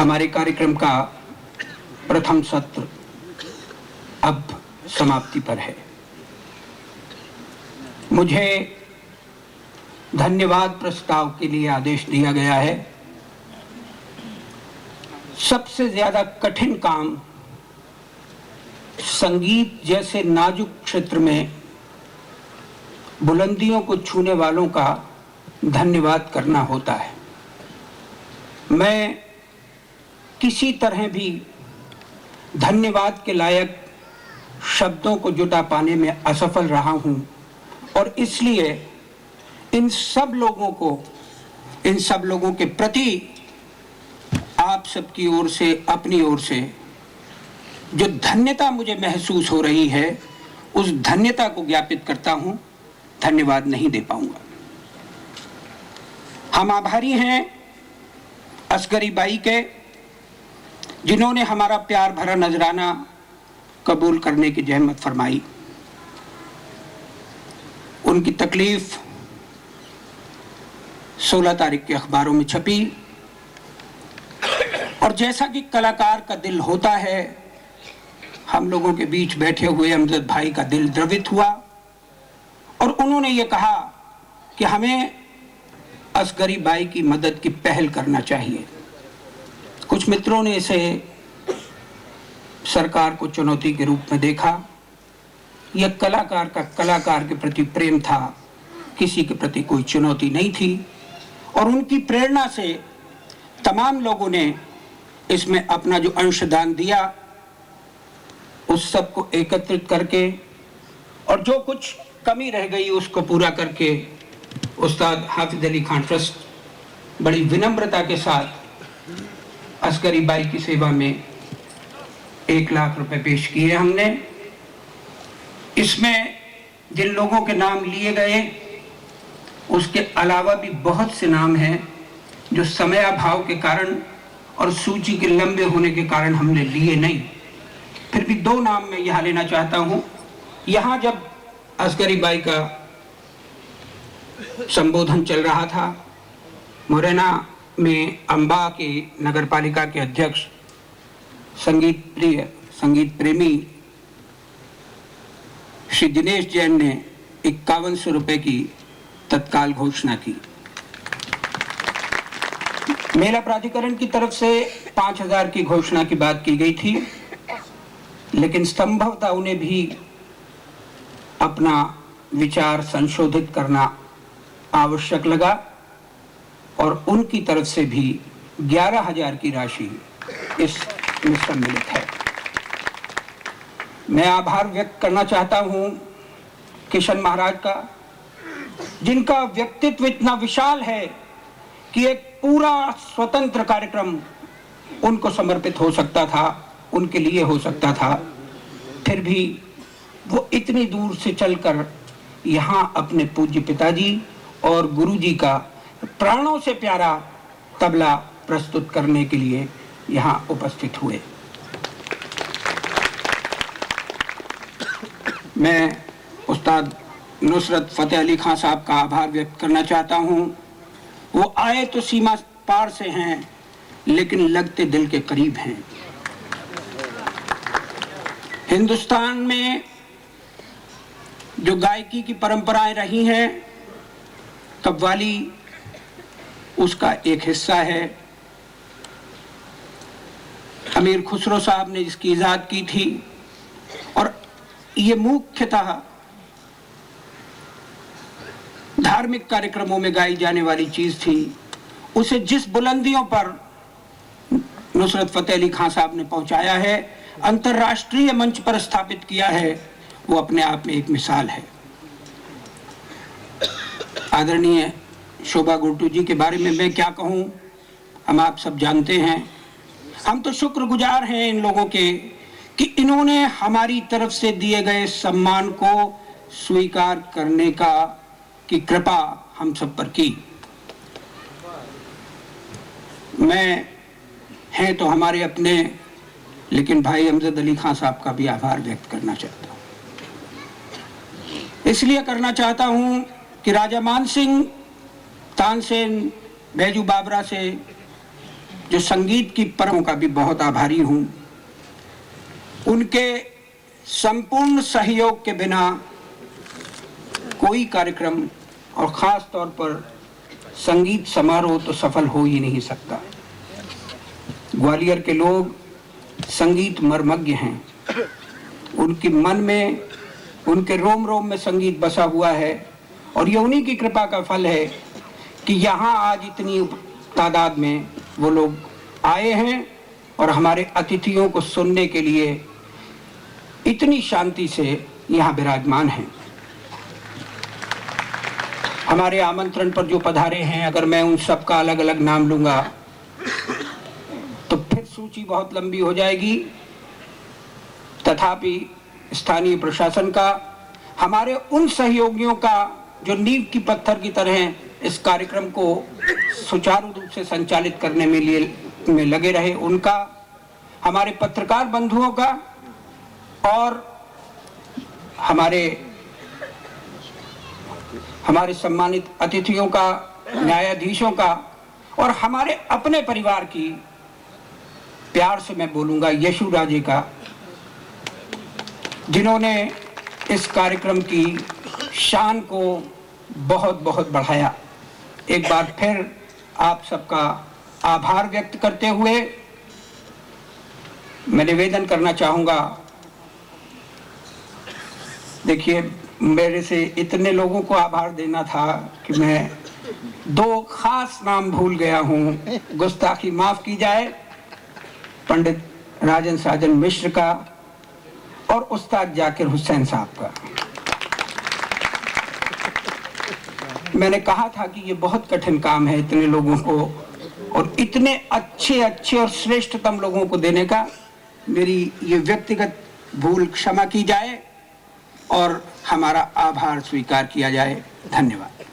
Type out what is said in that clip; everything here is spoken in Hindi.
हमारे कार्यक्रम का प्रथम सत्र अब समाप्ति पर है। मुझे धन्यवाद प्रस्ताव के लिए आदेश दिया गया है। सबसे ज्यादा कठिन काम संगीत जैसे नाजुक क्षेत्र में बुलंदियों को छूने वालों का धन्यवाद करना होता है। मैं किसी तरह भी धन्यवाद के लायक शब्दों को जुटा पाने में असफल रहा हूं और इसलिए इन सब लोगों के प्रति आप सबकी ओर से, अपनी ओर से जो धन्यता मुझे महसूस हो रही है, उस धन्यता को ज्ञापित करता हूं। धन्यवाद नहीं दे पाऊंगा। हम आभारी हैं असगरी बाई के, जिन्होंने हमारा प्यार भरा नजराना कबूल करने की जहमत फरमाई। उनकी तकलीफ 16 तारीख के अखबारों में छपी और जैसा कि कलाकार का दिल होता है, हम लोगों के बीच बैठे हुए अमजद भाई का दिल द्रवित हुआ और उन्होंने ये कहा कि हमें असगरी बाई की मदद की पहल करना चाहिए। कुछ मित्रों ने इसे सरकार को चुनौती के रूप में देखा। यह कलाकार का कलाकार के प्रति प्रेम था, किसी के प्रति कोई चुनौती नहीं थी और उनकी प्रेरणा से तमाम लोगों ने इसमें अपना जो अंशदान दिया, उस सब को एकत्रित करके और जो कुछ कमी रह गई उसको पूरा करके उस्ताद हाफिज अली खान ट्रस्ट बड़ी विनम्रता के साथ असगरी बाई की सेवा में 1 लाख रुपए पेश किए हमने। इसमें जिन लोगों के नाम लिए गए उसके अलावा भी बहुत से नाम हैं जो समयाभाव के कारण और सूची के लंबे होने के कारण हमने लिए नहीं। फिर भी 2 नाम मैं यहाँ लेना चाहता हूँ। यहाँ जब असगरी बाई का संबोधन चल रहा था, मुरैना में अम्बा के नगर पालिका के अध्यक्ष संगीत प्रेमी श्री दिनेश जैन ने 5100 रुपए की तत्काल घोषणा की। मेला प्राधिकरण की तरफ से 5000 की घोषणा की बात की गई थी, लेकिन संभवतः उन्हें भी अपना विचार संशोधित करना आवश्यक लगा और उनकी तरफ से भी 11000 की राशि इसमें सम्मिलित है। मैं आभार व्यक्त करना चाहता हूं किशन महाराज का, जिनका व्यक्तित्व इतना विशाल है कि एक पूरा स्वतंत्र कार्यक्रम उनको समर्पित हो सकता था, उनके लिए हो सकता था। फिर भी वो इतनी दूर से चलकर यहाँ अपने पूज्य पिताजी और गुरुजी का प्राणों से प्यारा तबला प्रस्तुत करने के लिए यहाँ उपस्थित हुए। मैं उस्ताद नुसरत फतेह अली खान साहब का आभार व्यक्त करना चाहता हूँ। वो आए तो सीमा पार से हैं, लेकिन लगते दिल के करीब हैं। हिंदुस्तान में जो गायकी की परंपराएं रही हैं, कव्वाली उसका एक हिस्सा है। अमीर खुसरो साहब ने इसकी इजाद की थी और ये मुख्यतः धार्मिक कार्यक्रमों में गाई जाने वाली चीज थी। उसे जिस बुलंदियों पर नुसरत फतेह अली खान साहब ने पहुंचाया है, अंतर्राष्ट्रीय मंच पर स्थापित किया है, वो अपने आप में एक मिसाल है। आदरणीय शोभा गुर्टू जी के बारे में मैं क्या कहूं, हम आप सब जानते हैं। हम तो शुक्रगुजार हैं इन लोगों के कि इन्होंने हमारी तरफ से दिए गए सम्मान को स्वीकार करने की कृपा हम सब पर की। मैं हैं तो हमारे अपने, लेकिन भाई अमजद अली खान साहब का भी आभार व्यक्त करना चाहता हूं। इसलिए करना चाहता हूं कि राजा मान सिंह, तानसेन, बैजू बाबरा से जो संगीत की परंपरा का भी बहुत आभारी हूं। उनके संपूर्ण सहयोग के बिना कोई कार्यक्रम और खास तौर पर संगीत समारोह तो सफल हो ही नहीं सकता। ग्वालियर के लोग संगीत मर्मज्ञ हैं। उनके मन में, उनके रोम रोम में संगीत बसा हुआ है और ये उन्हीं की कृपा का फल है कि यहाँ आज इतनी तादाद में वो लोग आए हैं और हमारे अतिथियों को सुनने के लिए इतनी शांति से यहाँ विराजमान हैं। हमारे आमंत्रण पर जो पधारे हैं, अगर मैं उन सब का अलग अलग नाम लूंगा तो फिर सूची बहुत लंबी हो जाएगी। तथापि स्थानीय प्रशासन का, हमारे उन सहयोगियों का जो नींव की पत्थर की तरह इस कार्यक्रम को सुचारू रूप से संचालित करने में लगे रहे, उनका, हमारे पत्रकार बंधुओं का और हमारे सम्मानित अतिथियों का, न्यायाधीशों का और हमारे अपने परिवार की, प्यार से मैं बोलूंगा यशु राजे का, जिन्होंने इस कार्यक्रम की शान को बहुत बहुत बढ़ाया। एक बार फिर आप सबका आभार व्यक्त करते हुए मैं निवेदन करना चाहूंगा। देखिए, मेरे से इतने लोगों को आभार देना था कि मैं दो खास नाम भूल गया हूं। गुस्ताखी माफ की जाए, पंडित राजन साजन मिश्र का और उस्ताद जाकिर हुसैन साहब का। मैंने कहा था कि ये बहुत कठिन काम है इतने लोगों को और इतने अच्छे अच्छे और श्रेष्ठतम लोगों को देने का। मेरी ये व्यक्तिगत भूल क्षमा की जाए और हमारा आभार स्वीकार किया जाए। धन्यवाद।